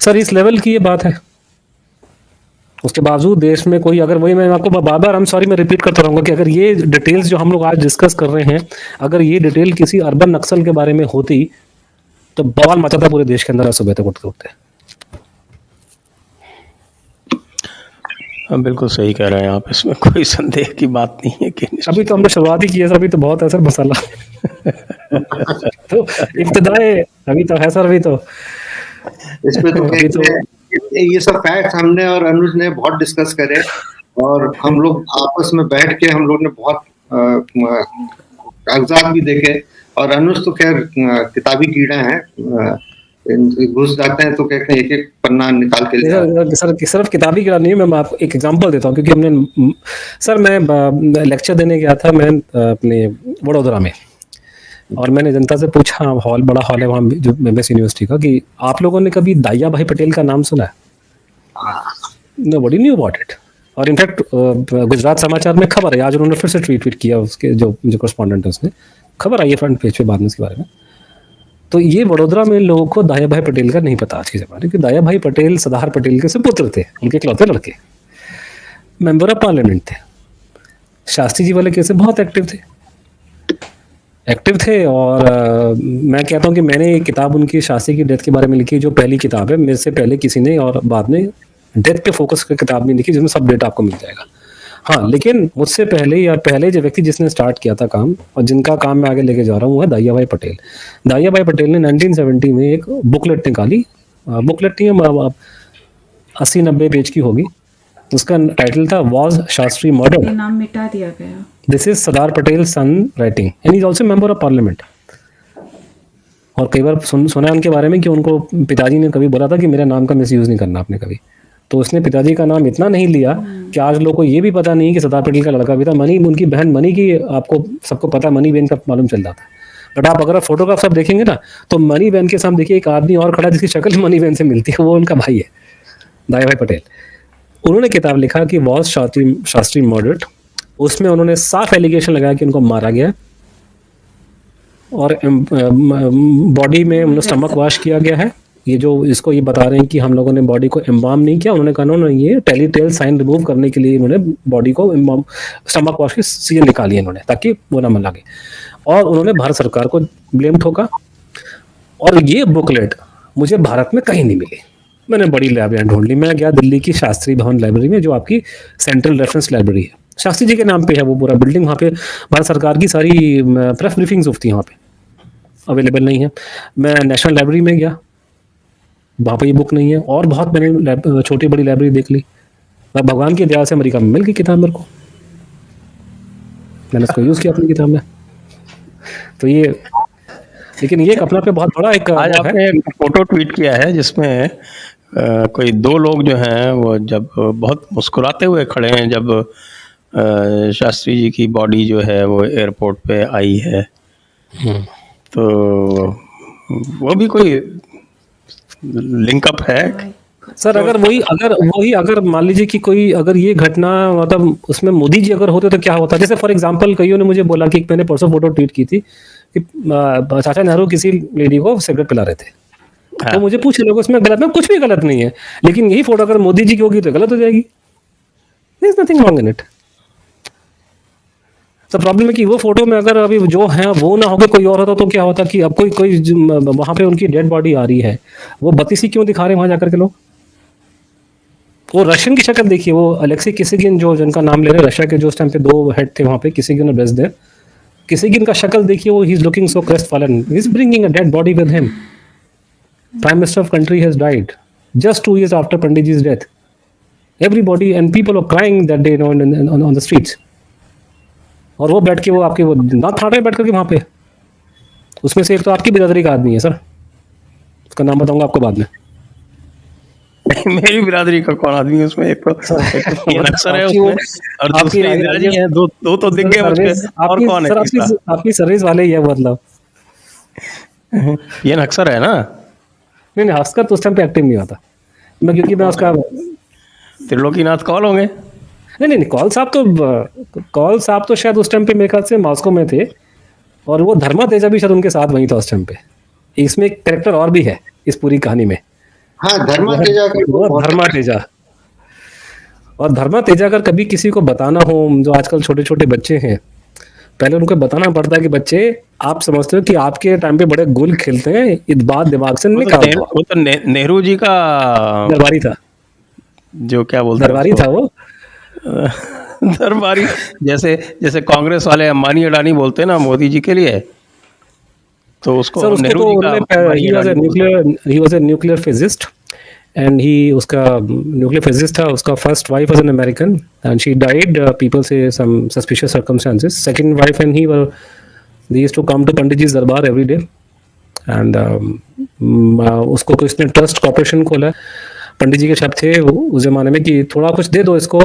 Sir इस level की ये बात है, उसके बावजूद देश में कोई, अगर वही मैं आपको बार बार, आई एम सॉरी मैं रिपीट करता रहूँगा कि अगर ये डिटेल्स जो हम लोग आज डिस्कस कर रहे हैं, अगर ये डिटेल किसी अर्बन नक्सल के बारे में होती तो बवाल मचाता पूरे देश के अंदर सुबह तक उठते उठते। बिल्कुल सही कह रहे हैं आप, इसमें कोई संदेह की बात नहीं है कि अभी तो हमने शुरुआत ही की है सर, अभी तो बहुत है सर मसाला तो इब्तिदाए अभी तो है सर, अभी तो इसमें तो ये सब फैक्ट्स हमने और अनुज ने बहुत डिस्कस करे, और हम लोग आपस में बैठ के हम लोग ने बहुत कागजात भी देखे, और अनुज तो खैर किताबी कीड़ा है, घुस जाते हैं तो कहते हैं एक एक पन्ना निकाल के ले। सर सिर्फ किताबी कीड़ा नहीं है, मैं आपको एक एग्जांपल देता हूँ, क्योंकि हमने सर मैं लेक्चर देने गया था मैं अपने वडोदरा में, और मैंने जनता से पूछा, हॉल बड़ा हॉल है वहाँ जो एमएस यूनिवर्सिटी का, कि आप लोगों ने कभी दाहिया भाई पटेल का नाम सुना है? Nobody knew about it. और इनफैक्ट गुजरात समाचार में खबर है, आज उन्होंने फिर से ट्वीट किया, उसके जो करस्पॉन्डेंट है उसने खबर आई है फ्रंट पेज पे बाद में इसके बारे में। तो ये वडोदरा में लोगों को दाहिया भाई पटेल का नहीं पता आज के ज़माने, कि दाहिया भाई पटेल सरदार पटेल के सुपुत्र थे, उनके इकलौते लड़के, मेंबर ऑफ पार्लियामेंट थे, शास्त्री जी वाले केस बहुत एक्टिव थे। और मैं कहता हूँ कि मैंने एक किताब उनकी शास्त्री की डेथ के बारे में लिखी, जो पहली किताब है, मेरे से पहले किसी ने और बाद में डेथ पे फोकस कर किताब नहीं लिखी, जिसमें सब डेटा आपको मिल जाएगा। हाँ, लेकिन मुझसे पहले जो व्यक्ति जिसने स्टार्ट किया था काम, और जिनका काम मैं आगे लेके जा रहा हूँ, वो है दाहिया भाई पटेल। दाहिया भाई पटेल ने 1970 में एक बुकलेट निकाली, बुकलेट नहीं है, 80-90 पेज की होगी, उसका टाइटल था वॉज शास्त्री मर्डर्ड। नाम मिटा दिया गया। This is Sardar Patel son writing and is also member of parliament. और कई बार सुना है उनके बारे में कि उनको पिताजी ने कभी बोला था कि मेरे नाम का मिसयूज नहीं करना आपने कभी, तो उसने पिताजी का नाम इतना नहीं लिया कि आज लोगों को ये भी पता नहीं कि सरदार पटेल का लड़का भी था। मनी, उनकी बहन मनी की आपको सबको पता, मनी बहन का मालूम चल जाता है। बट आप अगर फोटोग्राफ सब देखेंगे ना, तो मनी बहन के सामने देखिए एक आदमी और खड़ा जिसकी शक्ल मनी बहन से मिलती है, वो उनका भाई है, दाहिया भाई पटेल। उन्होंने किताब लिखा कि वॉज शास्त्री मर्डर्ड। उसमें उन्होंने साफ एलिगेशन लगाया कि उनको मारा गया, और बॉडी में उन्हें स्टमक वॉश किया गया है। ये जो इसको ये बता रहे हैं कि हम लोगों ने बॉडी को एम्बाम नहीं किया, उन्होंने कहा उन्होंने ये टेलीटेल साइन रिमूव करने के लिए उन्होंने बॉडी को एम्बाम, स्टमक वॉश की सीजन निकाली है उन्होंने, ताकि वो ना लगे। और उन्होंने भारत सरकार को ब्लेम ठोका। और ये बुकलेट मुझे भारत में कहीं नहीं मिली, मैंने बड़ी लाइब्रेरी ढूंढ ली। मैं गया दिल्ली की शास्त्री भवन लाइब्रेरी में, जो आपकी सेंट्रल रेफरेंस लाइब्रेरी है, शास्त्री जी के नाम पे है वो पूरा बिल्डिंग। वहाँ पे भारत सरकार की सारी प्रेस ब्रीफिंग्स होती हैं, वहाँ पे अवेलेबल नहीं है। मैं नेशनल लाइब्रेरी में गया, वहाँ पे ये बुक नहीं है। और बहुत मैंने छोटी बड़ी लाइब्रेरी देख ली, भगवान की दया से अमेरिका में मिल गई किताब मेरे को, मैंने उसको यूज़ किया अपनी किताब में। तो ये, लेकिन ये अपना पे बहुत बड़ा एक आज आपने एक फोटो ट्वीट किया है जिसमें कोई दो लोग जो हैं वो जब बहुत मुस्कुराते हुए खड़े हैं, जब शास्त्री जी की बॉडी जो है वो एयरपोर्ट पे आई है। तो वो भी कोई लिंकअप है सर? अगर मान लीजिए कि कोई, अगर ये घटना मतलब उसमें मोदी जी अगर होते तो क्या होता? जैसे फॉर एग्जांपल कईयों ने मुझे बोला कि मैंने परसों फोटो ट्वीट की थी कि चाचा नेहरू किसी लेडी को सिगरेट पिला रहे थे। हाँ। तो मुझे पूछे लोग उसमें गलत, में कुछ भी गलत नहीं है, लेकिन यही फोटो अगर मोदी जी की होगी तो गलत हो जाएगी। There is nothing wrong in it. तो प्रॉब्लम है कि वो फोटो में अगर अभी जो है वो ना होकर कोई और होता तो क्या होता कि अब कोई वहां पे उनकी डेड बॉडी आ रही है, वो बत्तीसी क्यों दिखा रहे हैं वहां जाकर के लोग? वो रशियन की शक्ल देखिए, वो अलेक्सी किसिगिन जो जिनका नाम ले रहे हैं, रशिया के जो उस टाइम पे 2 हेड थे वहां पे, किसिगिन और ब्रेज़नेव। किसिगिन का शक्ल देखिए, वो he is looking so crestfallen, he is bringing a dead body with him. Prime minister of country has died just 2 years after Pandit ji's death. Everybody and people are crying that day on the streets. और वो बैठ के वो आपके वो दांत फाड़ रहे बैठ करके वहां पे। उसमें से एक तो आपकी बिरादरी का आदमी है सर, उसका नाम बताऊंगा आपको बाद में। मेरी बिरादरी का कौन आदमी है उसमें? एक तो अक्सर है उसमें, और दूसरे इंदिराजी हैं, दो तो दिख गए मुझे, और कौन है? आपकी सर्विस वाले ही है मतलब। ये अक्सर है ना? नहीं, हस्कर तो उस टाइम पे एक्टिव नहीं होता मैं, क्योंकि मैं उसका त्रिलोकीनाथ कौल होंगे। नहीं, कौल साहब तो शायद उस टाइम पे मेरे ख्याल से मॉस्को में थे, और वो धर्मा तेजा भी शायद उनके साथ वहीं था उस टाइम पे। इसमें एक कैरेक्टर और भी है इस पूरी कहानी में, हाँ, धर्मा तेजा का वो बहुत धर्मा तेजा। और धर्मा तेजा अगर कभी किसी को बताना हो, जो आजकल छोटे छोटे बच्चे हैं, पहले उनको बताना पड़ता है कि बच्चे, आप समझते हो कि आपके टाइम पे बड़े गुल खेलते हैं, इस बात दिमाग से निकाल दो। वो तो नेहरू जी का दरबारी था, जो क्या बोलते हैं दरबारी था वो। दरबारी, जैसे जैसे कांग्रेस वाले अंबानी अडानी बोलते हैं ना मोदी जी के लिए, तो उसको सर उसको नेहरू तो जी का Ambani he was a Adani बोलते हैं। न्यूक्लियर फिजिस्ट, एंड ही उसका न्यूक्लियर फिजिस्ट था। उसका first wife was an American and she died, people say some suspicious circumstances. Second wife and he were, they used to come to Pandit ji darbar every day. And उसको कुछ ने trust corporation खोला। पंडित जी के शब्द थे उस जमाने में कि थोड़ा कुछ दे दो इसको,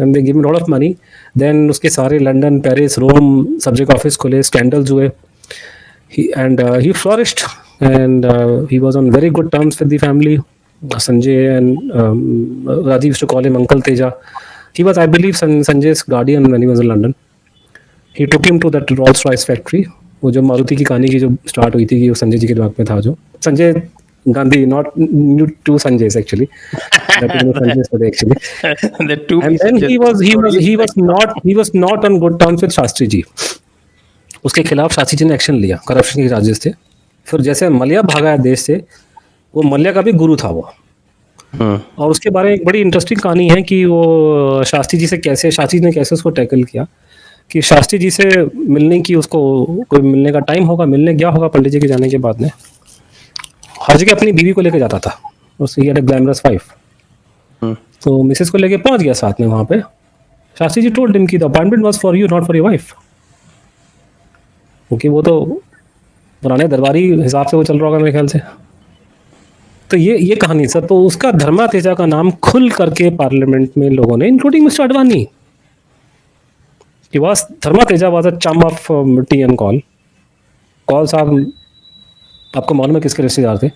and they give me lot of money. Then उसके सारे London, Paris, Rome subject office खोले, स्कैंडल्स हुए, he flourished, and he was on very good terms with the family. Sanjay and Rajiv used to call him Uncle Teja. He was, I believe, Sanjay's guardian when he was in London. He took him to that Rolls Royce factory. वो जो मारुति की कहानी की जो start हुई थी कि वो संजय जी के दिमाग में था, जो Sanjay Gandhi, not new two Sanjays actually, that is Sanjay's story actually. The two And then he was not on good terms with Shastri जी. उसके खिलाफ शास्त्री जी ने एक्शन लिया, करप्शन के चार्जेस थे। फिर जैसे मल्ल्या भागा है देश से, वो मल्ल्या का भी गुरु था वो। और उसके बारे में एक बड़ी इंटरेस्टिंग कहानी है कि वो शास्त्री जी ने कैसे उसको टैकल किया, कि शास्त्री जी से मिलने की, उसको कोई मिलने का टाइम होगा, मिलने गया होगा पंडित जी के जाने के बाद में, हर जगह अपनी बीवी को लेके जाता था। उसकी एक ग्लैमरस वाइफ, तो मिसेस को लेके पहुंच गया साथ में वहां पे। शास्त्री जी टोल्ड हिम कि the appointment was for you, not for your wife, क्योंकि वो तो पुराने दरबारी हिसाब से वो चल रहा होगा मेरे ख्याल से। तो ये कहानी सर। तो उसका धर्मा तेजा का नाम खुल करके पार्लियामेंट में लोगों ने, इंक्लूडिंग मिस्टर अडवाणी, कि was Dharma Teja was a chum of T and Kaul. Kaul sahab आपको मालूम है किसके रिश्तेदार थे?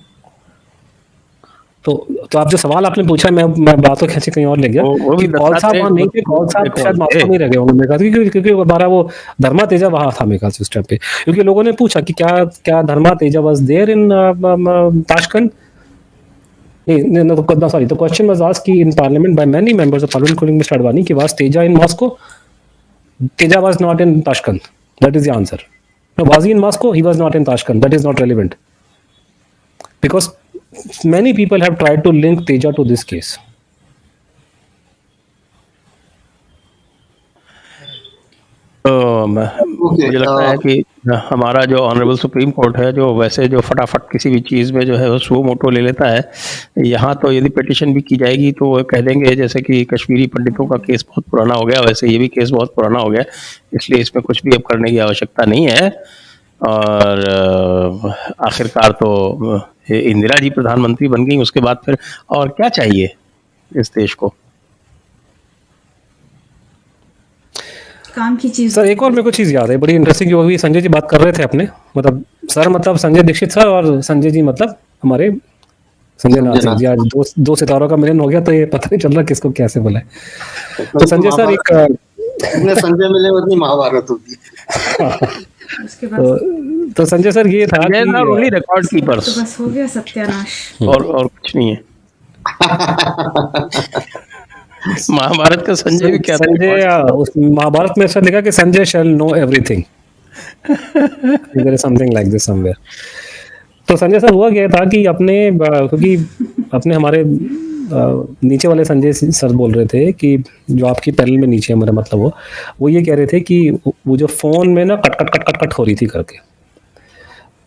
तो आप जो सवाल आपने पूछा, मैं बात तो खींचे कहीं और ले गया। वो भी कॉल साहब वहाँ नहीं थे, कॉल साहब शायद मास्को नहीं रह गए होंगे मेरे ख्याल, क्योंकि हमारा वो धर्मा तेजा वहाँ था मेरे ख्याल से उस टाइम पे। क्योंकि लोगों ने पूछा कि क्या Dharma Teja was there in Tashkent. No, sorry, the question was asked in parliament by many members of parliament, including Mr. Advani, कि was Teja in Moscow? Teja was not in Tashkent. That is the answer. No, was he in Moscow? He was not in Tashkent. That is not relevant. Because many people have tried to link Teja to this case. तो मुझे लगता है कि हमारा जो honourable supreme court है, जो वैसे जो फटाफट किसी भी चीज़ में जो है वो सुओ मोटो ले लेता है, यहाँ तो यदि पिटिशन भी की जाएगी तो वो कह देंगे जैसे कि कश्मीरी पंडितों का केस बहुत पुराना हो गया, वैसे ये भी केस बहुत पुराना हो गया, इसलिए इसमें कुछ भी अब करने की आवश्यकता नहीं है। और आखिरकार तो इंदिरा जी प्रधानमंत्री बन गई, उसके बाद फिर और क्या चाहिए इस देश को? काम की चीज। सर एक और मेरे को चीज़ याद है बड़ी इंटरेस्टिंग, जो अभी संजय जी बात कर रहे थे अपने, मतलब सर मतलब संजय दीक्षित सर, और संजय जी मतलब हमारे संजय नाथ सिंह जी। आज दो सितारों का मिलन हो गया, तो ये पता नहीं चल रहा किसको कैसे बोला है। तो संजय सर एक संजय मिले उतनी महाभारत होगी। उसके बाद तो संजय सर ये था कि ओनली रिकॉर्ड कीपर्स, तो बस हो गया सत्यानाश, और कुछ नहीं है। महाभारत का संजय भी क्या था? संजय उस महाभारत में ऐसा लिखा कि Sanjay shall know everything, there is something like this somewhere. तो संजय सर हुआ क्या था कि क्योंकि अपने हमारे नीचे वाले संजय सर बोल रहे थे कि जो आपकी पैनल में नीचे है, मेरा मतलब वो ये कह रहे थे कि वो जो फोन में ना कट हो रही थी करके,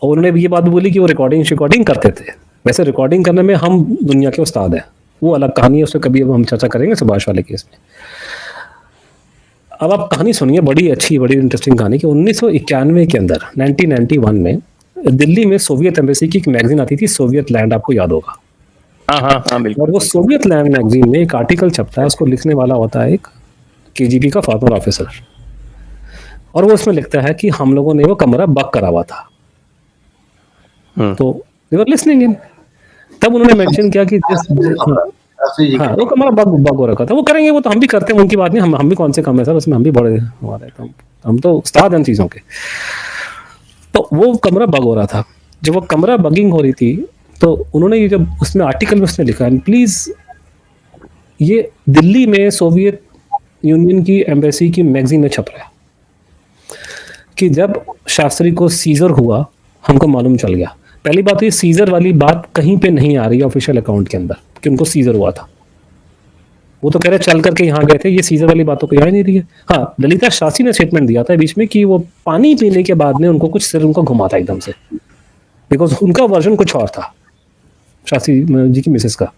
और उन्होंने ये बात बोली कि वो रिकॉर्डिंग करते थे। वैसे रिकॉर्डिंग करने में हम दुनिया के उस्ताद हैं, वो अलग कहानी है, उससे कभी अब हम चर्चा करेंगे सुभाष वाले केस में। अब आप कहानी सुनिए, बड़ी इंटरेस्टिंग कहानी कि 1991 के अंदर 1991 में दिल्ली में सोवियत एम्बेसी की एक मैगजीन आती थी, सोवियत लैंड, आपको याद होगा। हाँ बिल्कुल। और वो सोवियत लैंड मैगजीन में एक आर्टिकल छपता है, उसको लिखने वाला होता है एक केजीबी का फॉर्मर ऑफिसर, और वो उसमें लिखता है कि हम लोगों ने वो कमरा बग करा हुआ था। तो दे वर लिसनिंग इन, तब उन्होंने मेंशन किया कि हाँ वो कमरा बग हो रखा था। वो करेंगे, वो तो हम भी करते हैं, उनकी बात नहीं, हम भी कौन से कम है सर उसमें, हम भी बड़े हमारे, हम तो उस्ताद हैं चीज़ों के। तो वो कमरा बग हो रहा था। जब वो कमरा बगिंग हो रही थी तो उन्होंने ये जब उसमें आर्टिकल में उसने लिखा, एंड प्लीज़ ये दिल्ली में सोवियत यूनियन की एम्बेसी की मैगजीन में छप रहा है कि जब शास्त्री को सीजर हुआ हमको मालूम चल गया। पहली बात, ये सीजर वाली बात कहीं पे नहीं आ रही है ऑफिशियल अकाउंट के अंदर कि उनको सीजर हुआ था। वो तो कह रहे चल करके यहाँ गए थे, ये सीजर वाली बातों को यहाँ नहीं रही है। हाँ, ललिता शास्त्री ने स्टेटमेंट दिया था बीच में कि वो पानी पीने के बाद में उनको कुछ सिर उनको घुमा था एकदम से, बिकॉज उनका वर्जन कुछ और था शास्त्री जी की मिसेस का।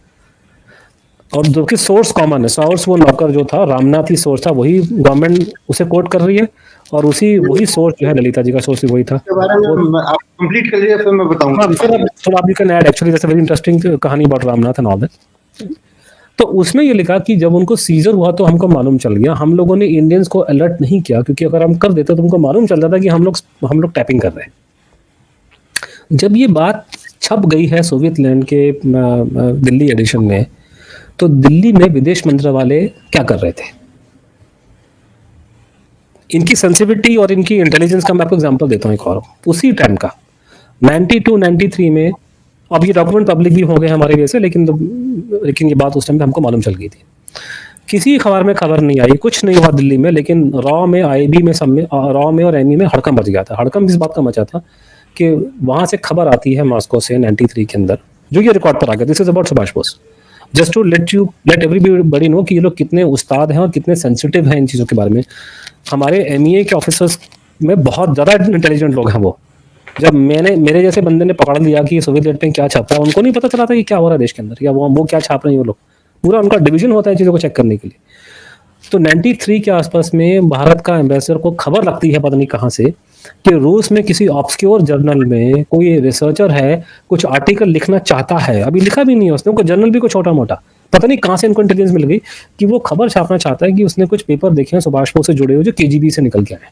और जो कि सोर्स कॉमन है, सोर्स वो नौकर जो था रामनाथ ही सोर्स था, वही गवर्नमेंट उसे कोट कर रही है, और वही सोर्स जो है ललिता जी का सोर्स भी वही था। इसके बारे में आप कंप्लीट कर लीजिए, फिर मैं बताऊंगा। हाँ, फिर आप you can add actually that's a very interesting kahani about Ramnath and all that. तो उसमें ये लिखा कि जब उनको सीजर हुआ तो हमको मालूम चल गया, हम लोगों ने इंडियंस को अलर्ट नहीं किया, क्योंकि अगर हम कर देते तो उनको मालूम चल जाता कि हम लोग टैपिंग कर रहे हैं। जब ये बात छप गई है सोवियत लैंड के दिल्ली एडिशन में, तो दिल्ली में विदेश मंत्रालय क्या कर रहे थे, इनकी सेंसिटिविटी और इनकी इंटेलिजेंस का मैं आपको एग्जांपल देता हूँ एक और। उसी टाइम का 92-93 में, अब ये डॉक्यूमेंट पब्लिक भी हो गए हमारे वजह से, लेकिन ये बात उस टाइम पे हमको मालूम चल गई थी। किसी अखबार में खबर नहीं आई, कुछ नहीं हुआ दिल्ली में, लेकिन रॉ में, आईबी में, सब में, रॉ में और एमई में हड़कंप मच गया था। हड़कंप इस बात का मचा था कि वहाँ से खबर आती है मॉस्को से 93 के अंदर, जो ये रिकॉर्ड पर आ गया, this is about Subhash Bose, just to let everybody know कि ये लोग कितने उस्ताद हैं और कितने सेंसिटिव हैं इन चीज़ों के बारे में। हमारे एमईए के ऑफिसर्स में बहुत ज़्यादा इंटेलिजेंट लोग हैं वो। जब मेरे जैसे बंदे ने पकड़ लिया कि सोवियत यूनियन में क्या छाप रहा है, उनको नहीं पता चला था कि क्या हो रहा है देश के अंदर, या वो क्या छाप रहे हैं वो लोग। पूरा उनका डिवीजन होता है चीज़ों को चेक करने के लिए। तो 93 के आसपास में भारत का एम्बेसडर को खबर लगती है पता नहीं कहाँ से कि रूस में किसी ऑब्सक्योर जर्नल में कोई रिसर्चर है, कुछ आर्टिकल लिखना चाहता है, अभी लिखा भी नहीं है उसने, कोई जर्नल भी कोई छोटा मोटा, पता नहीं कहाँ से इनको इंटेलिजेंस मिल गई कि वो खबर छापना चाहता है कि उसने कुछ पेपर देखे हैं सुभाष बोस से जुड़े हुए जो केजीबी से निकल के आए।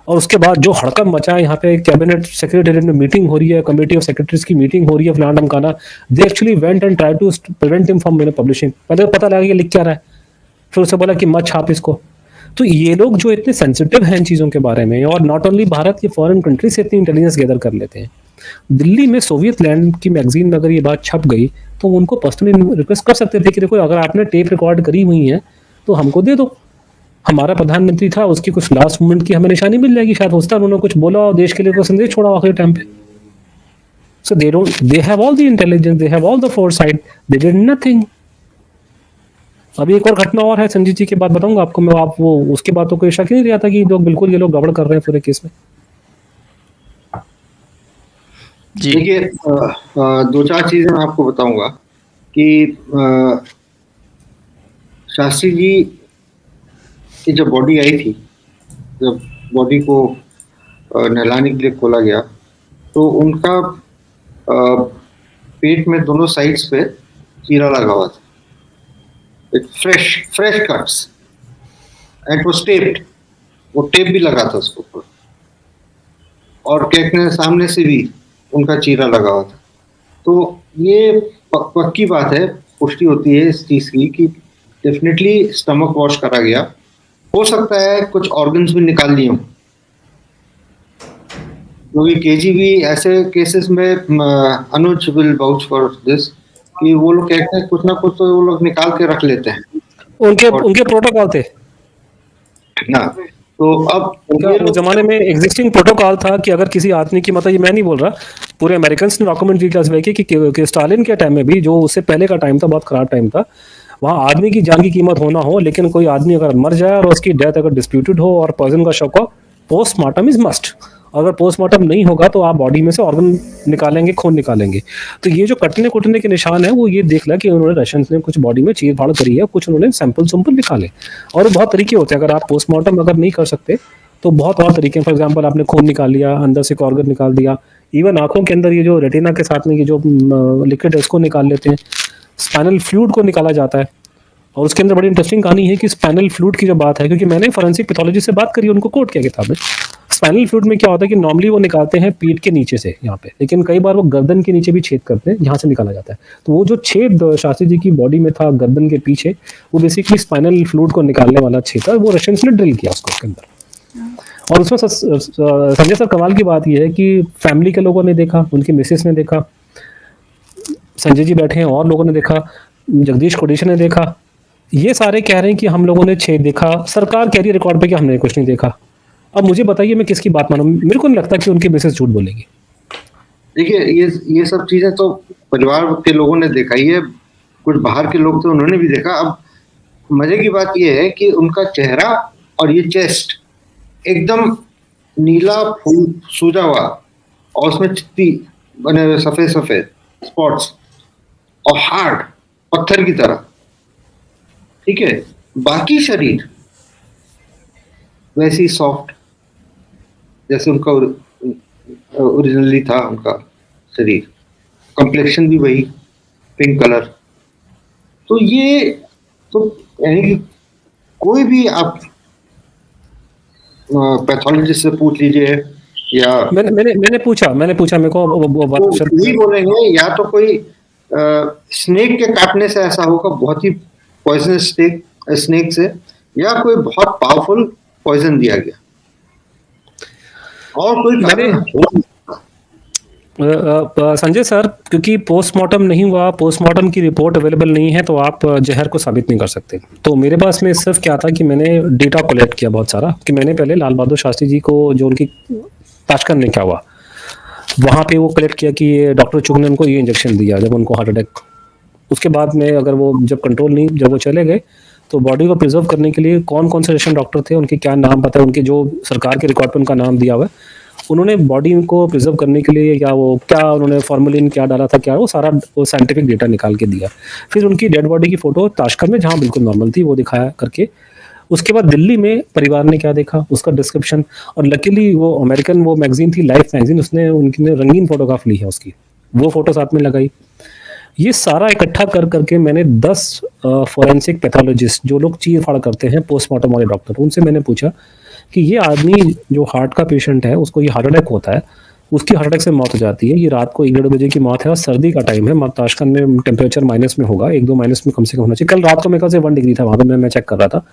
और उसके बाद जो हड़कम मचा, यहाँ पे कैबिनेट सेक्रेटेरिएट में मीटिंग हो रही है, कमेटी ऑफ सेक्रेटरीज की मीटिंग हो रही है, फलाना ढमकाना, they actually went and try to prevent him from publishing. पहले पता लगा कि लिख क्या रहा है, फिर उसे बोला कि मत छाप इसको। तो ये लोग जो इतने सेंसिटिव हैं इन चीज़ों के बारे में, और नॉट ओनली भारत के फॉरेन कंट्री से इतनी इंटेलिजेंस गैदर कर लेते हैं। दिल्ली में सोवियत लैंड की मैगजीन में अगर ये बात छप गई तो वो उनको पर्सनली रिक्वेस्ट कर सकते थे कि देखो अगर आपने टेप रिकॉर्ड करी हुई है तो हमको दे दो, हमारा प्रधानमंत्री था, उसकी कुछ लास्ट मोमेंट की हमें निशानी मिल जाएगी, शायद होता उन्होंने कुछ बोला और देश के लिए कोई संदेश छोड़ा आखिरी टाइम पे। So they have all the intelligence, they have all the foresight, they did nothing. अभी एक और घटना और है, संजीत जी की बात बताऊंगा आपको मैं, आप वो उसके बातों को शक ही नहीं रहा था कि लोग बिल्कुल ये लोग गड़बड़ कर रहे हैं पूरे केस में। देखिए, दो चार चीजें मैं आपको बताऊंगा कि शास्त्री जी की जब बॉडी आई थी, जब बॉडी को नहलाने के लिए खोला गया, तो उनका पेट में दोनों साइड्स पे चीरा लगा हुआ था, fresh cuts, and was taped, वो टेप भी लगा था उसके ऊपर, और कहने सामने से भी उनका चीरा लगा हुआ था। तो ये पक्की बात है, पुष्टि होती है इस चीज की कि डेफिनेटली स्टमक वॉश करा गया। हो सकता है कुछ ऑर्गन्स भी निकाल लिए हों, क्योंकि केजीबी ऐसे केसेस में अनुज विल वाउच फॉर दिस कि वो लोग कहते हैं कुछ ना कुछ तो वो लोग निकाल के रख लेते हैं, उनके प्रोटोकॉल थे ना। तो अब उस जमाने में एग्जिस्टिंग प्रोटोकॉल था कि अगर किसी आदमी की, मतलब ये मैं नहीं बोल रहा, पूरे अमेरिकन ने डॉक्यूमेंट की कि स्टालिन के टाइम में भी, जो उससे पहले का टाइम था, बहुत खराब टाइम था, वहाँ आदमी की जान की कीमत होना हो, लेकिन कोई आदमी अगर मर जाए और उसकी डेथ अगर डिस्प्यूटेड हो और पॉइजन का शक हो, पोस्टमार्टम इज मस्ट। अगर पोस्टमार्टम नहीं होगा तो आप बॉडी में से ऑर्गन निकालेंगे, खून निकालेंगे। तो ये जो कटने कुटने के निशान है, वो ये देख लिया कि उन्होंने रशियंस ने कुछ बॉडी में चीर फाड़ करी है, कुछ उन्होंने सैंपल निकाले। और बहुत तरीके होते हैं, अगर आप पोस्टमार्टम अगर नहीं कर सकते तो बहुत और तरीके हैं। फॉर एग्जाम्पल आपने खून निकाल लिया, अंदर से ऑर्गन निकाल दिया, इवन आंखों के अंदर ये जो रेटिना के साथ में ये जो लिक्विड है उसको निकाल लेते हैं। स्पाइनल फ्लूइड को निकाला जाता है, और उसके अंदर बड़ी इंटरेस्टिंग कहानी है कि स्पाइनल फ्लूइड की जो बात है, क्योंकि मैंने फॉरेंसिक पैथोलॉजी से बात करी, उनको कोट किया किताब में। स्पाइनल फ्लूइड में क्या होता है कि नॉर्मली वो निकालते हैं पीठ के नीचे से यहाँ पे, लेकिन कई बार वो गर्दन के नीचे भी छेद करते हैं, यहाँ से निकाला जाता है। तो वो जो छेद शास्त्री जी की बॉडी में था गर्दन के पीछे, वो बेसिकली स्पाइनल फ्लूइड को निकालने वाला छेद था, वो रशियंस ने ड्रिल किया उसको उसके अंदर। और उसमें संजय सर कमाल की बात यह है कि फैमिली के लोगों ने देखा, उनकी मिसेस ने देखा, संजय जी बैठे हैं और लोगों ने देखा, जगदीश कोटेचा ने देखा, ये सारे कह रहे हैं कि हम लोगों ने छेद देखा, सरकार कह रही है रिकॉर्ड पे कि हमने कुछ नहीं देखा। अब मुझे बताइए मैं किसकी बात मानूं? मेरे को नहीं लगता कि उनकी मिसेस झूठ बोलेगी। देखिए, ये सब चीजें तो परिवार के लोगों ने देखा ही है, कुछ बाहर के लोग थे उन्होंने भी देखा। अब मजे की बात ये है कि उनका चेहरा और ये चेस्ट एकदम नीला फूल सूजा हुआ और उसमें चित्ती बने हुए सफेद सफेद स्पॉट्स और हार्ड पत्थर की तरह, ठीक है। बाकी शरीर वैसे ही सॉफ्ट जैसे उनका ओरिजिनली था उनका शरीर, कम्प्लेक्शन भी वही पिंक कलर। तो ये तो यानी कि कोई भी आप पैथोलॉजिस्ट से पूछ लीजिए या मैंने पूछा मेरे को वो बात तो यही बोलेंगे या तो कोई स्नेक के काटने से ऐसा होगा, बहुत ही पॉइजनस स्नेक से, या कोई बहुत पावरफुल पॉइजन दिया गया और कोई संजय सर, क्योंकि पोस्टमार्टम नहीं हुआ, पोस्टमार्टम की रिपोर्ट अवेलेबल नहीं है, तो आप जहर को साबित नहीं कर सकते। तो मेरे पास में सिर्फ क्या था कि मैंने डेटा कलेक्ट किया बहुत सारा, कि मैंने पहले लाल बहादुर शास्त्री जी को, जो उनकी ताशकंद में क्या हुआ, वहाँ पे वो कलेक्ट किया कि ये डॉक्टर चुग ने उनको ये इंजेक्शन दिया जब उनको हार्ट अटैक। उसके बाद में अगर वो जब कंट्रोल नहीं, जब वो चले गए, तो बॉडी को प्रिजर्व करने के लिए कौन कौन से रेशन डॉक्टर थे, उनके क्या नाम पता है, उनके जो सरकार के रिकॉर्ड पे उनका नाम दिया हुआ है, उन्होंने बॉडी को प्रिजर्व करने के लिए या वो क्या उन्होंने फॉर्मेलिन क्या डाला था, क्या वो सारा वो साइंटिफिक डेटा निकाल के दिया। फिर उनकी डेड बॉडी की फोटो ताशकंद में जहाँ बिल्कुल नॉर्मल थी वो दिखाया करके, उसके बाद दिल्ली में परिवार ने क्या देखा उसका डिस्क्रिप्शन, और लकीली वो अमेरिकन वो मैगजीन थी लाइफ मैगजीन, उसने उनकी रंगीन फोटोग्राफ ली है उसकी, वो फोटो साथ में लगाई। ये सारा इकट्ठा कर करके मैंने 10 फॉरेंसिक पैथोलॉजिस्ट, जो लोग चीर फाड़ करते हैं पोस्टमार्टम वाले डॉक्टर, उनसे मैंने पूछा कि ये आदमी जो हार्ट का पेशेंट है, उसको ये हार्ट अटैक होता है, उसकी हार्ट अटैक से मौत हो जाती है, ये रात को 1-1:30 बजे की मौत है और सर्दी का टाइम है, ताशकंद में टेम्परेचर माइनस में होगा, 1-2 माइनस में कम से कम होना चाहिए। कल रात को मेरे ख्याल से 1 डिग्री था वहाँ पे, मैं चेक कर रहा था।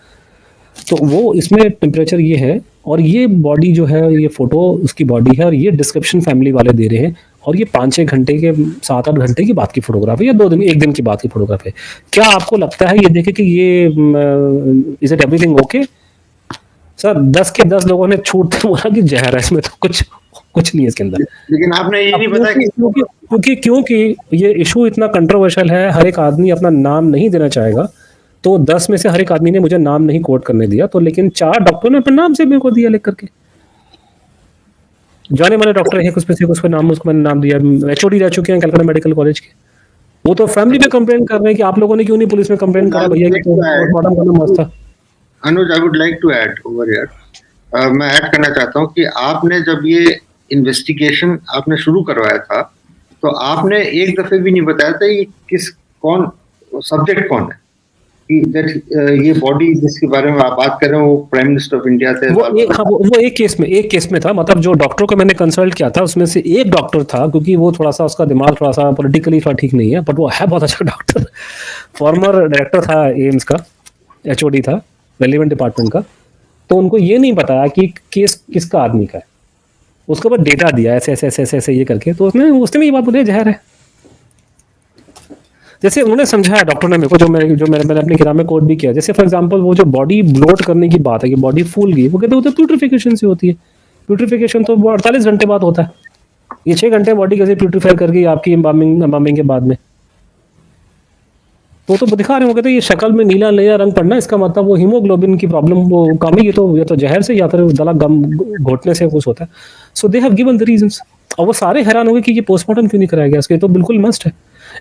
तो वो इसमें टेम्परेचर ये है, और ये बॉडी जो है, ये फोटो उसकी बॉडी है, और ये डिस्क्रिप्शन फैमिली वाले दे रहे हैं, और ये 5-6 घंटे के 7-8 घंटे की बात की फोटोग्राफ है, या 2 दिन 1 दिन की बात की फोटोग्राफ है। क्या आपको लगता है ये देखे कि ये is it everything okay? Sir 10 के 10 लोगों ने छूटते बोला कि जहर है, इसमें तो कुछ नहीं है इसके अंदर। लेकिन आपने ये नहीं बताया क्योंकि ये इशू इतना कंट्रोवर्शियल है, हर एक आदमी अपना नाम नहीं देना चाहेगा, तो 10 में से हर एक आदमी ने मुझे नाम नहीं कोट करने दिया, तो लेकिन 4 डॉक्टरों ने अपने नाम से मेरे को दिया लिख करके, जाने माने डॉक्टर है, कुछ पे नाम, उसको मैंने नाम दिया, एचओडी रह चुके हैं कलकत्ता मेडिकल कॉलेज के, वो तो फैमिली पे कंप्लेंट कर रहे हैं कि आप लोगों ने क्यों नहीं पुलिस में कंप्लेंट करा भैया कि पोस्टमार्टम करना मस्त था। Anuj, I would like to add over here, मैं ऐड करना चाहता हूँ कि आपने जब ये इन्वेस्टिगेशन आपने शुरू करवाया था, तो आपने एक दफे भी नहीं बताया था ये कौन सब्जेक्ट कौन है, कि ये बॉडी जिसके बारे में आप बात कर रहे हो वो प्राइम मिनिस्टर ऑफ इंडिया थे। वो एक केस में था, मतलब जो डॉक्टरों को मैंने कंसल्ट किया था उसमें से एक डॉक्टर था, क्योंकि वो थोड़ा सा उसका दिमाग थोड़ा सा पॉलिटिकली थोड़ा ठीक नहीं है, बट वो है बहुत अच्छा डॉक्टर, फॉर्मर डायरेक्टर था एम्स का, एचओडी था रेलिवेंट डिपार्टमेंट का। तो उनको ये नहीं बताया कि केस किसका आदमी का है, उसके बाद डेटा दिया ऐसे ये करके, तो उसने ये बात बोली जहर है, जैसे उन्होंने समझाया डॉक्टर ने मेरे को, जो मैंने अपनी किताब में कोट भी किया। जैसे फॉर एग्जांपल वो जो बॉडी ब्लोट करने की बात है कि बॉडी फूल गई, वो कहते हैं प्यूट्रिफिकेशन से होती है। प्यूट्रिफिकेशन तो 48 घंटे बाद होता है, ये 6 घंटे बॉडी कैसे प्यूट्रीफाई करके आपकी एम्बामिंग के बाद में, तो दिखा रहे हो, कहते ये शक्ल में नीला नया रंग पड़ना, इसका मतलब वो हीमोग्लोबिन की प्रॉब्लम वो कम है, ये तो जहर से या फिर दला गम घोटने से कुछ होता है। So they have given the reasons, और वो सारे हैरान हो गए कि ये पोस्टमार्टम क्यों नहीं कराया गया इसके, तो बिल्कुल मस्ट है।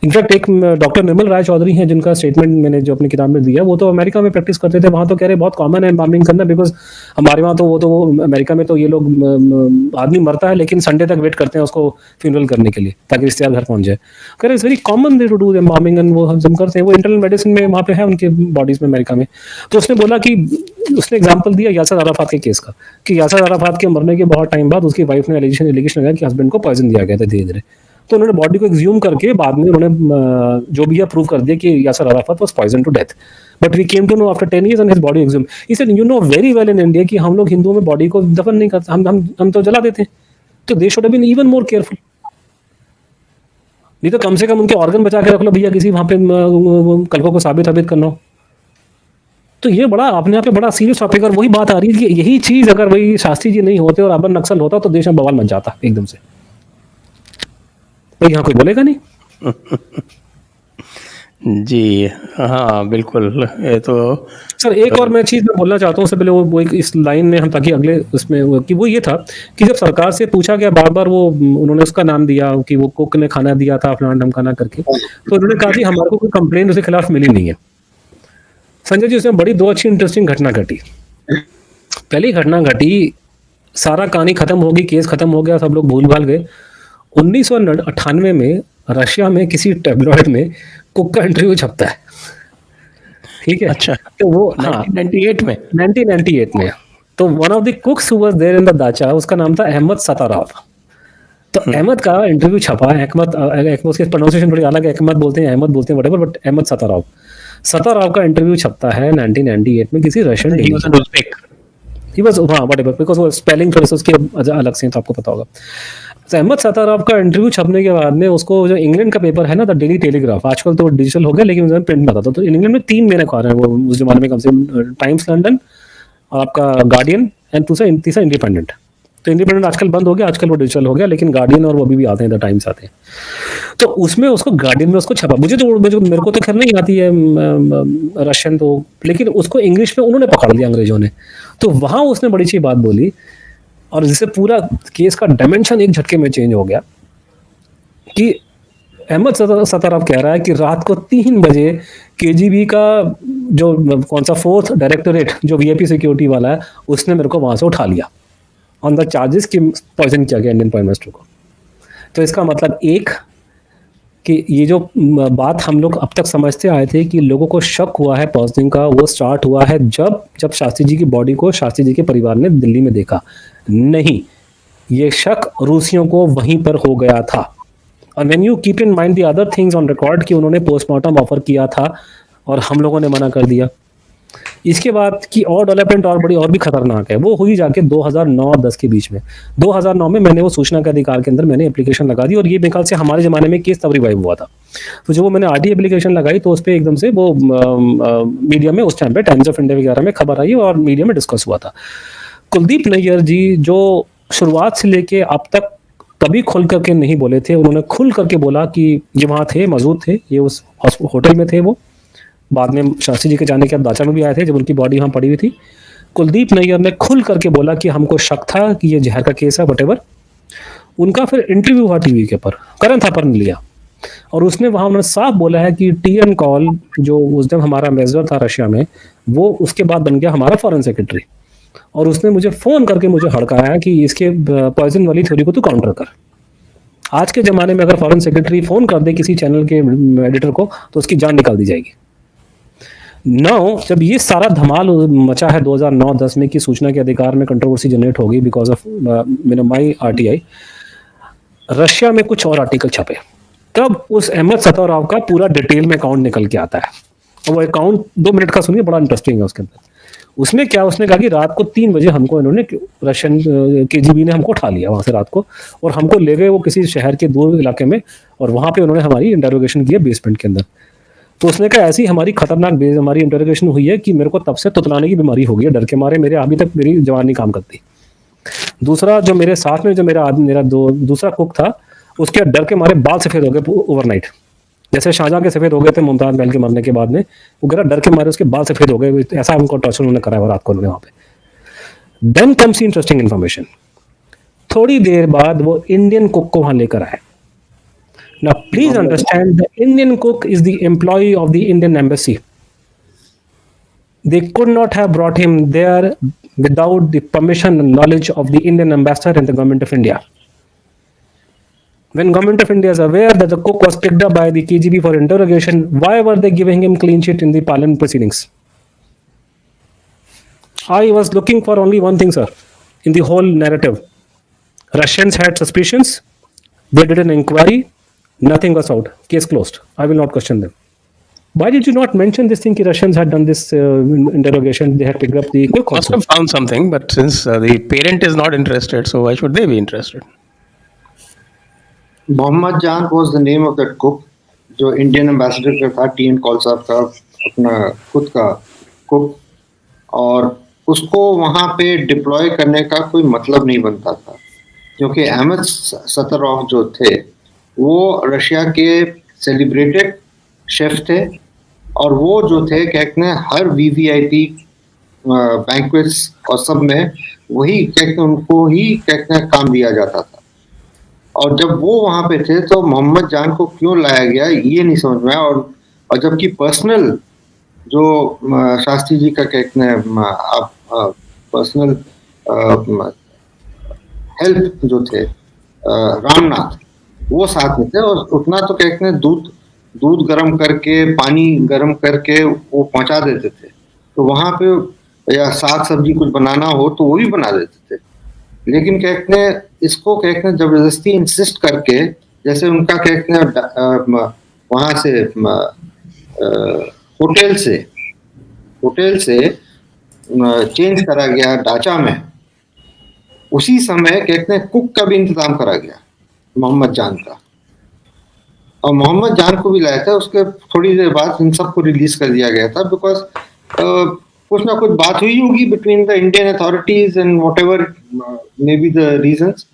इनफैक्ट एक डॉक्टर निर्मल राय चौधरी हैं जिनका स्टेटमेंट मैंने जो अपनी किताब में दिया, वो तो अमेरिका में प्रैक्टिस करते थे, वहाँ तो कह रहे बहुत कॉमन है एम्बामिंग करना, बिकॉज हमारे वहाँ तो वो अमेरिका में तो ये लोग आदमी मरता है लेकिन संडे तक वेट करते हैं उसको फ्यूनरल करने के लिए ताकि रिश्तेदार घर पहुँच जाए। कह रहे it's very common they to do embalming, and वो हम करते हैं, वो इंटरनल मेडिसिन में वहाँ पे है उनके बॉडीज में अमेरिका में। तो उसने बोला कि उसने एग्जाम्पल दिया यासर अराफात के केस का, कि यासर अराफात के मरने के बहुत टाइम बाद उसकी वाइफ ने एलिगेशन लगाया कि हस्बैंड को पॉइजन दिया गया था धीरे धीरे, तो उन्होंने बॉडी को एक्ज्यूम करके बाद में उन्होंने जो भी है प्रूव कर दिया कि Yasser Arafat was poison to death, but we came to know after 10 years and his body exhume. He said you know very well in India कि हम लोग हिंदुओं में बॉडी को दफन नहीं करते, हम तो जला देते हैं, तो they should have been even more careful. नहीं तो कम से कम उनके ऑर्गन बचा के रख लो भैया, किसी वहां पे कल्पों को साबित करना हो। तो ये बड़ा अपने आप में बड़ा सीरियस टॉपिक, और वही बात आ रही है कि यही चीज अगर वही शास्त्री जी नहीं होते और अमर नक्सल होता तो देश में बवाल मच जाता एकदम से। तो यहाँ कोई बोलेगा नहीं। जी हाँ बिल्कुल, ये तो सर एक और मैं चीज मैं बोलना चाहता हूँ उससे पहले, वो एक इस लाइन में हम ताकि अगले उसमें कि वो ये था कि जब सरकार से पूछा गया बार बार, वो उन्होंने उसका नाम दिया कि वो कुक ने खाना दिया था फलाना ढमकाना करके, तो उन्होंने कहा कि हमारे को कोई कंप्लेंट उसके खिलाफ मिली नहीं है। संजय जी उसमें बड़ी दो अच्छी इंटरेस्टिंग घटना घटी। पहली घटना घटी, सारा कहानी खत्म होगी, केस खत्म हो गया, सब लोग भूल भाल गए। 1998 में रशिया में किसी टैबलॉइड में कुक का इंटरव्यू छपता है, ठीक है। अच्छा, तो वो हाँ 1998 में 1998 में, तो one of the cooks who was there in the dacha, उसका नाम था अहमद सताराव। तो अहमद का इंटरव्यू छपा है। अहमद उसकी प्रोनाउंसिएशन थोड़ी अलग है, अहमद बोलते हैं, अहमद बोलते हैं, व्हाटएवर, बट अहमद सताराव का इंटरव्यू छपता है 1998 में किसी Russian he was an Uzbek. He was हाँ व्हाटएवर, बिकॉज वो स्पेलिंग थोड़ी सी उसकी अलग से है, तो आपको पता होगा। तो अहमद सताराव का इंटरव्यू छपने के बाद में उसको जो इंग्लैंड का पेपर है ना, द डेली टेलीग्राफ, आजकल तो डिजिटल हो गया लेकिन उसमें प्रिंट में आता था, तो इंग्लैंड में 3 मेरे अखबार हैं वो उस जमाने में, कम से कम टाइम्स लंदन, आपका गार्डियन एंड तीसरा इंडिपेंडेंट। तो इंडिपेंडेंट आजकल बंद हो गया, आजकल वो डिजिटल हो गया, लेकिन गार्डियन और वो भी आते हैं, द टाइम्स आते हैं। तो उसमें उसको गार्डियन में उसको छपा, मेरे को तो खैर नहीं आती है रशियन, तो लेकिन उसको इंग्लिश में उन्होंने पकड़ लिया अंग्रेजों ने। तो वहां उसने बड़ी अच्छी बात बोली, और जिससे पूरा केस का डायमेंशन एक झटके में चेंज हो गया कि अहमद सताराव कह रहा है कि रात को 3 बजे केजीबी का जो कौन सा 4th डायरेक्टोरेट जो वीआईपी सिक्योरिटी वाला है, उसने मेरे को वहां से उठा लिया ऑन द चार्जेस कि पॉइजन किया गया इंडियन प्राइम मिनिस्टर को। तो इसका मतलब एक कि ये जो बात हम लोग अब तक समझते आए थे कि लोगों को शक हुआ है पॉइजनिंग का, वो स्टार्ट हुआ है जब शास्त्री जी की बॉडी को शास्त्री जी के परिवार ने दिल्ली में देखा। नहीं, ये शक रूसियों को वहीं पर हो गया था। और when you keep in mind the other things on record कि उन्होंने पोस्टमार्टम ऑफर किया था और हम लोगों ने मना कर दिया। इसके बाद की और डेवलपमेंट और भी खतरनाक है, वो हुई जाके 2009-10 के बीच में। 2009 में मैंने वो सूचना के अधिकार के अंदर मैंने एप्लीकेशन लगा दी, और ये मेरे ख्याल से हमारे ज़माने में केस तब रिवाइव हुआ था। तो जब वो मैंने आरटी एप्लीकेशन लगाई तो उस पर एकदम से वो मीडिया में उस टाइम पे टाइम्स ऑफ इंडिया वगैरह में खबर आई और मीडिया में डिस्कस हुआ था। कुलदीप नैयर जी जो शुरुआत से लेके अब तक कभी खुल करके नहीं बोले थे, उन्होंने खुल करके बोला कि ये वहाँ थे, मौजूद थे, ये उस होटल में थे। वो बाद में शास्त्री जी के जाने के बाद दाचा में भी आए थे जब उनकी बॉडी वहाँ पड़ी हुई थी। कुलदीप नैयर ने खुल करके बोला कि हमको शक था कि ये जहर का केस है, वटेवर। उनका फिर इंटरव्यू हुआ टीवी के ऊपर, करण थापर ने लिया, और उसने वहाँ उन्होंने साफ बोला है कि टीएन कॉल जो उस दिन हमारा एम्बेसडर था रशिया में, वो उसके बाद बन गया हमारा फॉरेन सेक्रेटरी, और उसने मुझे फ़ोन करके मुझे हड़काया कि इसके पॉइजन वाली थ्योरी को तू काउंटर कर। आज के ज़माने में अगर फॉरेन सेक्रेटरी फ़ोन कर दे किसी चैनल के एडिटर को तो उसकी जान निकाल दी जाएगी। जब ये सारा धमाल मचा है 2009-10 में कि सूचना के अधिकार में कंट्रोवर्सी जनरेट हो गई because of my RTI, Russia में कुछ और आर्टिकल छपे, तब उस अहमद सताराव का पूरा डिटेल में अकाउंट निकल के आता है। और वो अकाउंट 2 मिनट का सुनिए, बड़ा इंटरेस्टिंग है। उसके अंदर उसमें क्या, उसने कहा कि रात को 3 बजे हमको इन्होंने रशियन केजीबी ने हमको उठा लिया वहाँ से रात को, और हमको ले गए वो किसी शहर के दूर इलाके में, और वहाँ पे उन्होंने हमारी इंटरोगेशन किया बेसमेंट के अंदर। तो उसने कहा ऐसी हमारी खतरनाक हमारी इंटरोगेशन हुई है कि मेरे को तब से तुतलाने की बीमारी हो गई है, डर के मारे मेरे अभी तक मेरी जवान नहीं काम करती। दूसरा जो मेरे साथ में जो मेरा दूसरा कुक था, उसके डर के मारे बाल सफ़ेद हो गए ओवरनाइट, जैसे शाहजहां के सफ़ेद हो गए थे मुमताज़ महल के मरने के बाद में, वो कह डर के मारे उसके बाल सफ़ेद हो गए, ऐसा उनको टॉर्चर उन्होंने कराया रात को वहाँ पे। देन कम्स इंटरेस्टिंग इन्फॉर्मेशन, थोड़ी देर बाद वो इंडियन कुक को वहाँ लेकर आए। Now please understand, the Indian cook is the employee of the Indian embassy. They could not have brought him there without the permission and knowledge of the Indian ambassador and the government of India. When government of India is aware that the cook was picked up by the KGB for interrogation, why were they giving him clean sheet in the parliament proceedings? I was looking for only one thing, sir, in the whole narrative. Russians had suspicions. They did an inquiry. Nothing was out. Case closed. I will not question them. Why did you not mention this thing that Russians had done this interrogation? They had picked up the cook. Must have found something, but since the parent is not interested, so why should they be interested? Mohammad जान was the name of that cook जो Indian ambassador का था, T N Kaul साहब का अपना खुद का cook, और उसको वहां पे डिप्लॉय करने का कोई मतलब नहीं बनता था, क्योंकि अहमद सतरॉफ जो थे वो रशिया के सेलिब्रेटेड शेफ थे, और वो जो थे कहते हैं हर वीवीआईपी बैंक्वेट्स और सब में वही कहते हैं उनको ही कहते हैं काम दिया जाता था। और जब वो वहां पे थे तो मोहम्मद जान को क्यों लाया गया ये नहीं समझ में आया। और जबकि पर्सनल जो शास्त्री जी का कहते हैं आप पर्सनल हेल्प जो थे रामनाथ, वो साथ में थे, और उतना तो कहते हैं दूध गर्म करके पानी गर्म करके वो पहुंचा देते थे। तो वहां पे या साग सब्जी कुछ बनाना हो तो वो भी बना देते थे। लेकिन कहते हैं इसको कहते हैं जबरदस्ती इंसिस्ट करके, जैसे उनका कहते हैं वहां से होटल से चेंज करा गया ढांचा में, उसी समय कहते हैं कुक का भी इंतजाम करा गया मोहम्मद जान का, और मोहम्मद जान को भी लाया था। उसके थोड़ी देर बाद इन सबको रिलीज कर दिया गया था, बिकॉज कुछ ना कुछ बात हुई होगी between the Indian authorities and what ever may be the reasons,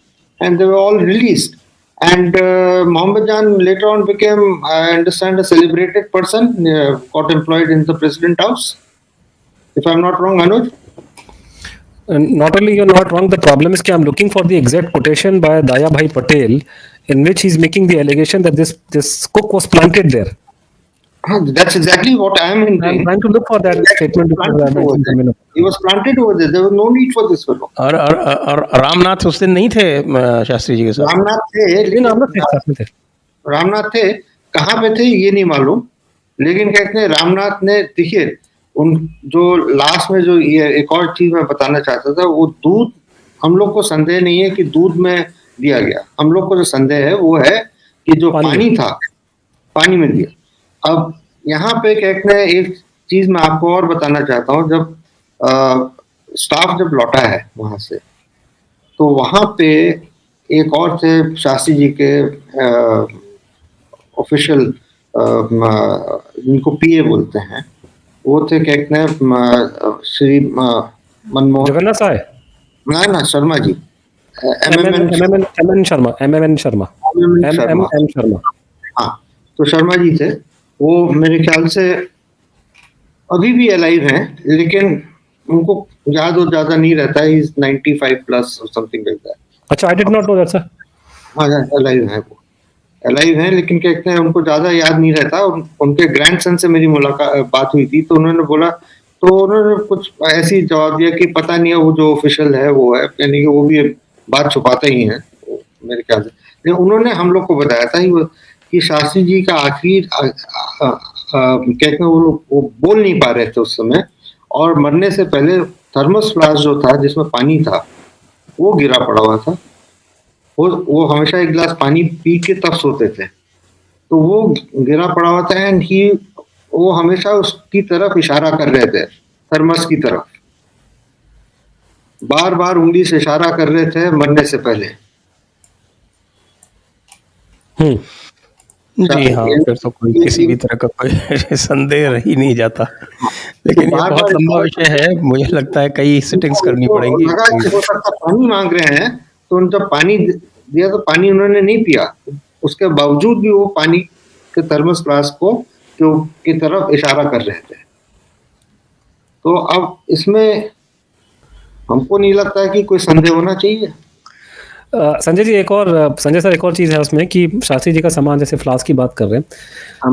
and they were all released. And Mohammed Jan later on became, I understand, a celebrated person, got employed in the President House, if I'm not wrong, Anuj. And not only you're not wrong, the problem is that I'm looking for the exact quotation by Daya Bhai Patel in which he's making the allegation that this cook was planted there. That's exactly what I am I'm hinting. trying to look for that statement. He was planted over there. There was no need for this fellow. और रामनाथ उस दिन नहीं थे शास्त्री जी के साथ? रामनाथ थे, लेकिन रामनाथ थे, कहाँ पे थे ये नहीं मालूम। लेकिन कहते हैं रामनाथ ने, देखिए उन जो लास्ट में जो ये एक और चीज मैं बताना चाहता था, वो दूध, हम लोग को संदेह नहीं है कि दूध में दिया गया। हम लोग को जो संदेह है वो है कि जो पानी था, पानी में दिया। अब यहाँ पे कहते हैं एक चीज मैं आपको और बताना चाहता हूँ, जब स्टाफ जब लौटा है वहां से, तो वहां पे एक और थे शास्त्री जी के ऑफिशियल, जिनको पीए बोलते हैं, वो थे कहते हैं श्री मनमोहन जगन्नाथ साहब, ना शर्मा जी, एम एन शर्मा। हाँ, तो शर्मा जी थे, वो मेरे ख्याल से अभी भी अलाइव हैं, लेकिन उनको याद और ज्यादा नहीं रहता है। इज 95 प्लस और समथिंग लाइक दैट। अच्छा, I did not know that sir. हाँ, अलाइव हैं, वो अलाइव हैं, लेकिन कहते हैं उनको ज्यादा याद नहीं रहता। उनके ग्रैंडसन से मेरी मुलाकात बात हुई थी, तो उन्होंने बोला, तो उन्होंने कुछ ऐसी जवाब दिया कि पता नहीं है, वो जो ऑफिशियल है वो है, यानी कि वो भी बात छुपाते ही हैं मेरे ख्याल से। लेकिन उन्होंने हम लोग को बताया था कि शास्त्री जी का आखिरी कहते हैं वो बोल नहीं पा रहे थे उस समय, और मरने से पहले थर्मस फ्लास्क जो था जिसमें पानी था वो गिरा पड़ा हुआ था। वो हमेशा एक गिलास पानी पी के तब सोते थे, तो वो गिरा पड़ा हुआ था, एंड वो हमेशा उसकी तरफ इशारा कर रहे थे, थर्मस की तरफ बार बार उंगली से इशारा कर रहे थे मरने से पहले। जी हाँ, फिर तो कोई किसी भी तरह का कोई संदेह रह ही नहीं जाता। लेकिन ये बहुत लंबा विषय है, मुझे लगता है कई सिटिंग्स करनी पड़ेंगी। हो सकता पानी मांग रहे हैं, तो जब पानी दिया तो पानी उन्होंने नहीं पिया, उसके बावजूद भी वो पानी के थर्मस फ्लास्क को की तरफ इशारा कर रहे थे। तो अब इसमें हमको नहीं लगता है कि कोई संदेह होना चाहिए। संजय जी, संजय सर, एक और चीज है उसमें कि शास्त्री जी का सामान, जैसे फ्लास्क की बात कर रहे हैं,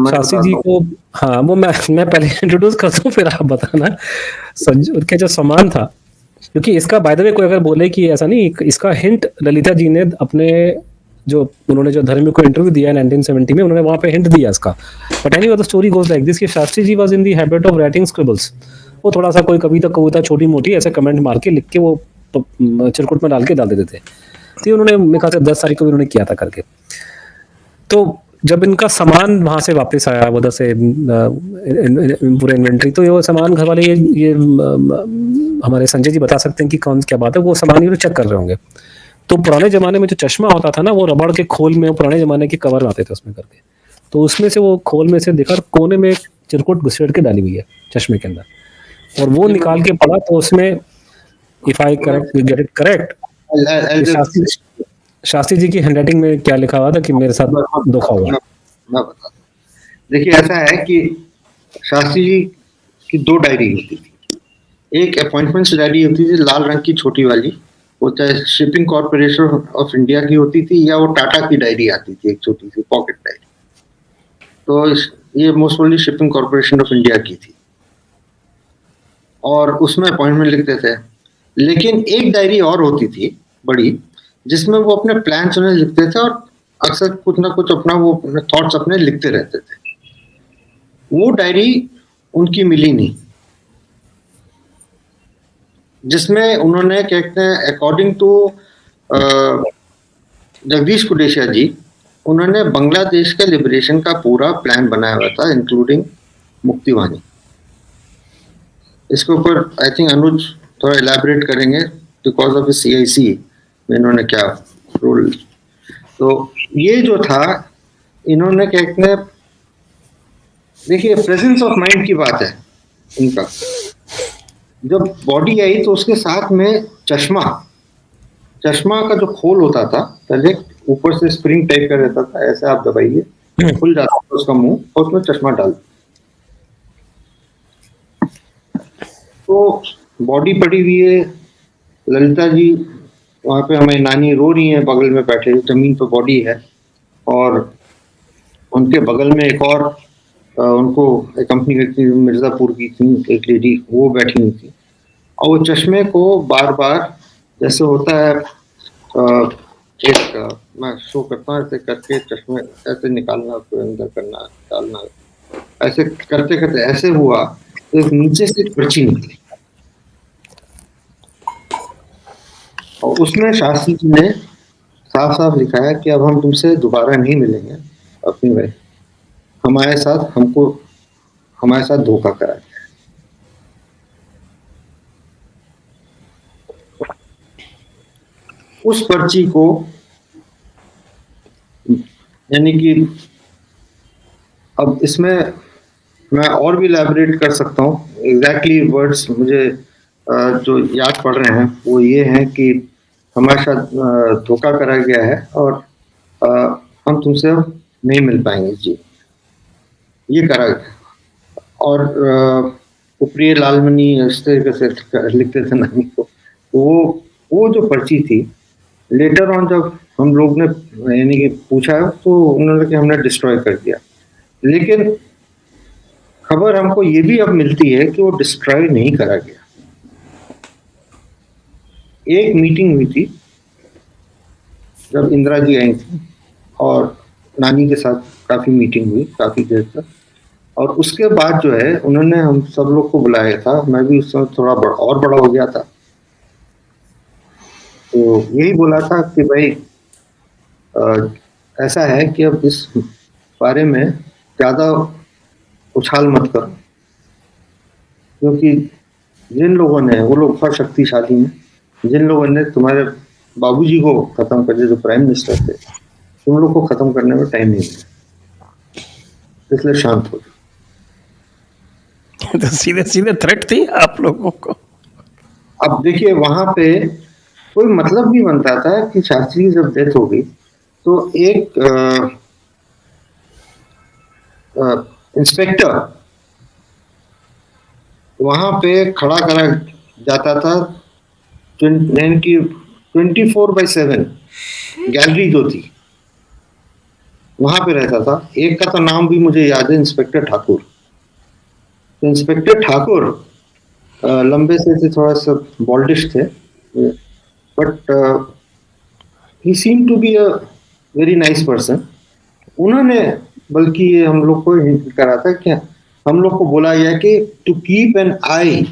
शास्त्री जी को, हाँ, वो मैं पहले इंट्रोड्यूस करता हूँ, फिर आप बताना उनके जो सामान था। क्योंकि इसका बाय द वे कोई अगर बोले कि ऐसा नहीं, इसका हिंट ललिता जी ने अपने उन्होंने जो धर्मी को इंटरव्यू दिया 1970 में, उन्होंने वहां पे हिंट दिया इसका। But anyway the story goes like this कि Shastri ji was in the habit of writing scribbles. वो थोड़ा सा कोई कविता छोटी मोटी ऐसे कमेंट मार के लिख के वो चिरकुट में डाल देते थे। तो उन्होंने मेरे ख्याल से 10 तारीख को भी उन्होंने किया था करके। तो जब इनका सामान वहां से वापस आया उधर से पूरे इन्वेंट्री, तो ये सामान घर वाले ये हमारे संजय जी बता सकते हैं कि क्या बात है, वो सामान ये चेक कर रहे होंगे। तो पुराने ज़माने में जो चश्मा होता था ना, वो रबड़ के खोल में पुराने ज़माने के कवर आते थे उसमें करके, तो उसमें से वो खोल में से देखा कोने में एक चिरकुट घुसेड़ के डाली हुई है चश्मे के अंदर, और वो निकाल के पढ़ा तो उसमें if I correct get it correct, Shastri ji की हैंडराइटिंग में क्या लिखा हुआ था कि मेरे साथ धोखा हुआ। मैं बता, देखिए ऐसा है कि शास्त्री जी की 2 डायरी होती थी। एक अपॉइंटमेंट्स डायरी होती थी लाल रंग की छोटी वाली, वो चाहे शिपिंग कॉर्पोरेशन ऑफ इंडिया की होती थी या वो टाटा की डायरी आती थी, एक छोटी सी पॉकेट डायरी। तो ये most probably shipping corporation of India की थी और उसमें अपॉइंटमेंट लिखते थे। लेकिन एक डायरी और होती थी बड़ी, जिसमें वो अपने प्लान्स उन्हें लिखते थे और अक्सर कुछ ना कुछ अपना वो थॉट्स अपने लिखते रहते थे। वो डायरी उनकी मिली नहीं, जिसमें उन्होंने क्या कहते हैं, अकॉर्डिंग टू जगदीश कुडेशिया जी, उन्होंने बांग्लादेश के लिबरेशन का पूरा प्लान बनाया हुआ था, इंक्लूडिंग मुक्तिवाणी। इसके ऊपर आई थिंक अनुज थोड़ा इलैबोरेट करेंगे, बिकॉज ऑफ CIC में इन्होंने क्या रोल। तो ये जो था, इन्होंने क्या कहते हैं, देखिए प्रेजेंस ऑफ माइंड की बात है इनका। जब बॉडी आई तो उसके साथ में चश्मा का जो खोल होता था, पहले ऊपर से स्प्रिंग टाइप का रहता था, ऐसे आप दबाइए खुल जाता था उसका मुंह और उसमें चश्मा डाल। तो बॉडी पड़ी हुई है, ललिता जी वहां पे हमारी नानी रो रही है, बगल में बैठे जमीन पे बॉडी है, और उनके बगल में एक और उनको एक कंपनी करती मिर्जापुर की थी एक लेडी, वो बैठी हुई थी, और वो चश्मे को बार बार जैसे होता है मैं शो करता हूँ, ऐसे करके चश्मे ऐसे निकालना, फिर अंदर करना, डालना, ऐसे करते करते ऐसे हुआ तो एक नीचे से पर्ची निकली और उसमें शास्त्री जी ने साफ साफ लिखा है कि अब हम तुमसे दोबारा नहीं मिलेंगे अपनी भाई, हमारे साथ धोखा करा गया। उस पर्ची को यानी कि अब इसमें मैं और भी इलैबोरेट कर सकता हूँ, एग्जैक्टली वर्ड्स मुझे जो याद पड़ रहे हैं वो ये हैं कि हमारे साथ धोखा करा गया है और हम तुमसे अब नहीं मिल पाएंगे जी, ये करा गया। और प्रिय लालमणि इस तरीके से लिखते थे नानी को। वो जो पर्ची थी, लेटर ऑन जब हम लोग ने यानी कि पूछा तो उन्होंने कि हमने डिस्ट्रॉय कर दिया, लेकिन खबर हमको ये भी अब मिलती है कि वो डिस्ट्रॉय नहीं करा गया। एक मीटिंग हुई थी जब इंदिरा जी आई थी और नानी के साथ काफी मीटिंग हुई काफी देर तक, और उसके बाद जो है उन्होंने हम सब लोग को बुलाया था, मैं भी उस समय थोड़ा बड़ा हो गया था, तो यही बोला था कि भाई ऐसा है कि अब इस बारे में ज्यादा उछाल मत करो, क्योंकि जिन लोगों ने, वो लोग बहुत शक्तिशाली हैं, जिन लोगों ने तुम्हारे बाबूजी को खत्म कर दिया जो प्राइम मिनिस्टर थे, तुम लोग को खत्म करने में टाइम नहीं मिला, इसलिए शांत हो जाओ। तो सीधे सीधे थ्रेट थी आप लोगों को। अब देखिए वहां पे कोई मतलब नहीं बनता था कि शास्त्री की जब डेथ हो गई तो एक इंस्पेक्टर वहां पे खड़ा करा जाता था, 24/7 गैलरी जो थी वहां पे रहता था। एक का तो नाम भी मुझे याद है, इंस्पेक्टर ठाकुर। तो इंस्पेक्टर ठाकुर लंबे से थे, थोड़ा सा बॉल्डिश थे, but he seem to be a very nice person. उन्होंने बल्कि ये हम लोग को हिंट करा था कि हम लोग को बोला गया कि to keep an eye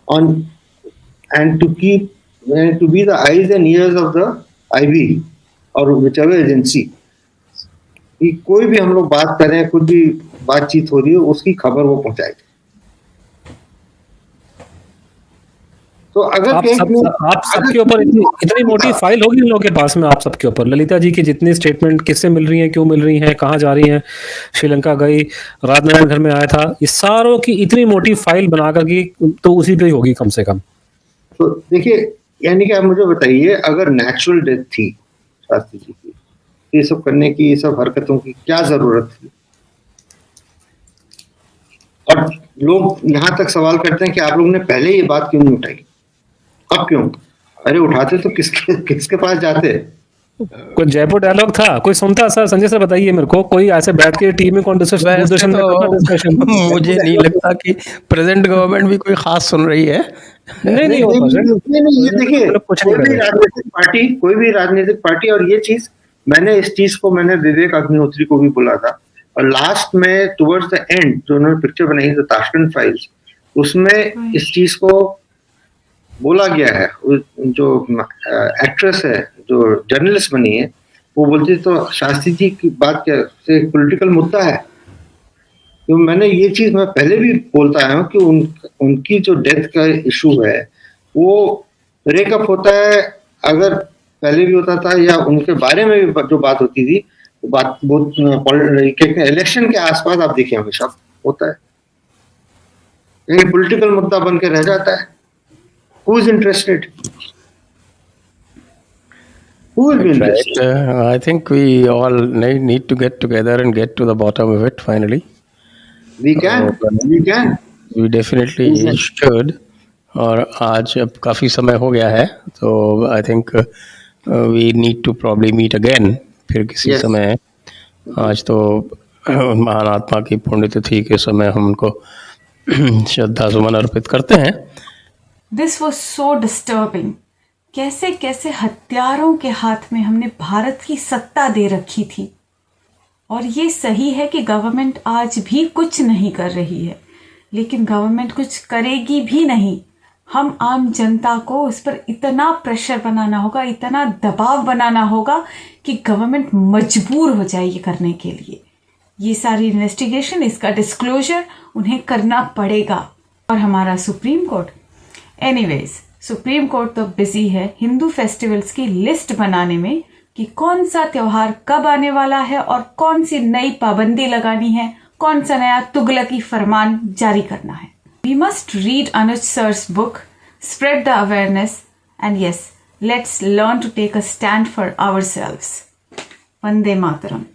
on and to be the eyes and ears of the IB और whichever एजेंसी, कि कोई भी हम लोग बात करें, कुछ भी बातचीत हो रही है, उसकी खबर वो पहुंचाएगी। तो अगर आप सबके ऊपर इतनी मोटी फाइल होगी इन लोगों के पास में, आप सबके ऊपर ललिता जी की जितनी स्टेटमेंट किससे मिल रही हैं, क्यों मिल रही हैं, कहाँ जा रही हैं, श्रीलंका गई, राजनारायण घर में आया था, इस सारों की इतनी मोटी फाइल बनाकर की तो उसी पे ही होगी कम से कम। तो देखिए, यानी कि आप मुझे बताइए, अगर नेचुरल डेथ थी शास्त्री जी की, ये सब करने की, ये सब हरकतों की क्या जरूरत थी? और लोग यहाँ तक सवाल करते हैं कि आप लोगों ने पहले ये बात क्यों नहीं उठाई, अब क्यों? अरे उठाते तो किसके पास जाते? कोई जयपुर डायलॉग था, कोई सुनता? सर संजय सर बताइए मेरे को, कोई ऐसे बैठ के टीम में कौन वैसे तो मुझे नहीं लगता कि प्रेजेंट गवर्नमेंट भी कोई खास सुन रही है। नहीं, ये देखिए, कोई भी राजनीतिक पार्टी, और ये चीज इस चीज को मैंने विवेक अग्निहोत्री को भी बोला था, और लास्ट में टुवर्ड्स द एंड जो उन्होंने पिक्चर बनाई थी ताशकंद फाइल्स, उसमें इस चीज को बोला गया है। जो एक्ट्रेस है, जो जर्नलिस्ट बनी है, वो बोलती तो शास्त्री जी की बात क्या से पॉलिटिकल मुद्दा है। तो मैंने ये चीज मैं पहले भी बोलता आया हूँ कि उनकी जो डेथ का इशू है वो ब्रेकअप होता है, अगर पहले भी होता था या उनके बारे में भी जो बात होती थी, वो बात बहुत इलेक्शन के आसपास आप देखिए हमेशा होता है, लेकिन पॉलिटिकल मुद्दा बन के रह जाता है। Who is interested? Who will be interested? I think we all need to get together and get to the bottom of it finally. We can. We definitely should. और आज अब काफ़ी समय हो गया है, तो I think we need to probably meet again फिर किसी समय। आज तो महान आत्मा की पुण्यतिथि के समय हम उनको श्रद्धा सुमन अर्पित करते हैं। This was so disturbing. कैसे कैसे हत्यारों के हाथ में हमने भारत की सत्ता दे रखी थी, और ये सही है कि गवर्नमेंट आज भी कुछ नहीं कर रही है, लेकिन गवर्नमेंट कुछ करेगी भी नहीं। हम आम जनता को उस पर इतना प्रेशर बनाना होगा, इतना दबाव बनाना होगा कि गवर्नमेंट मजबूर हो जाए ये करने के लिए। ये सारी इन्वेस्टिगेशन, इसका डिस्क्लोजर उन्हें करना पड़ेगा। और हमारा supreme court, anyways, supreme court तो बिजी है हिंदू फेस्टिवल्स की लिस्ट बनाने में कि कौन सा त्योहार कब आने वाला है और कौन सी नई पाबंदी लगानी है, कौन सा नया तुगलकी फरमान जारी करना है। We must read Anuj sir's book, spread the awareness, and yes, let's learn to take a stand for ourselves. Vande Mataram.